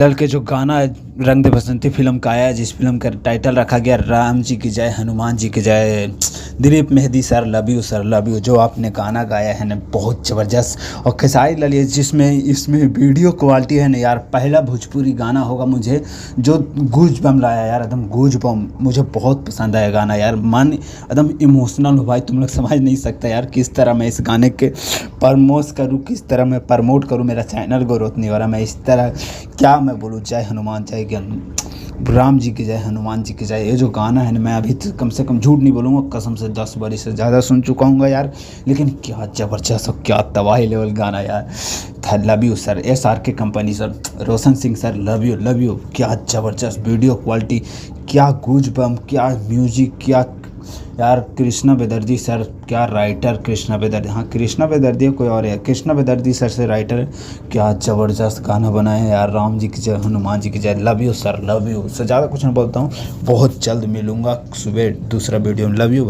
दल के जो गाना रंग दे बसंती फिल्म का आया, जिस फिल्म का टाइटल रखा गया राम जी की जय, हनुमान जी की जय। Dilip Mehdi sir love you sir love you. जो आपने गाना गाया है ना बहुत ज़बरदस्त, और खेसारी लाल ये जिसमें इसमें वीडियो क्वालिटी है ना यार, पहला भोजपुरी गाना होगा मुझे जो गूज बम लाया यार, एकदम गूज बम। मुझे बहुत पसंद आया गाना यार, मन एकदम इमोशनल हो भाई, तुम लोग समझ नहीं सकते यार किस तरह मैं इस गाने के प्रमोट करूँ, किस तरह मैं प्रमोट करूँ। मेरा चैनल ग्रोथ नहीं हो रहा, मैं इस तरह क्या मैं बोलूँ। जय हनुमान, जय ज्ञान, राम जी की जय, हनुमान जी की जय। ये जो गाना है ना, मैं अभी कम से कम झूठ नहीं बोलूँगा, कसम से 10 बार से ज़्यादा सुन चुका हूँ यार। लेकिन क्या ज़बरदस्त और क्या तबाही लेवल गाना यार। Love you sir, SRK company sir, Roshan Singh sir love you love you. क्या ज़बरदस्त वीडियो क्वालिटी, क्या गूज बम, क्या म्यूजिक, क्या यार। कृष्णा बेदर्जी सर, क्या राइटर कृष्णा बेदर्जी, हाँ कृष्णा बेदर्जी कोई और है, कृष्णा बेदर्जी सर से राइटर। क्या ज़बरदस्त गाना बनाए हैं यार, राम जी की जय, हनुमान जी की जय। Love you sir love you. उससे ज़्यादा कुछ नहीं बोलता हूँ, बहुत जल्द मिलूँगा सुबह दूसरा वीडियो में। Love you.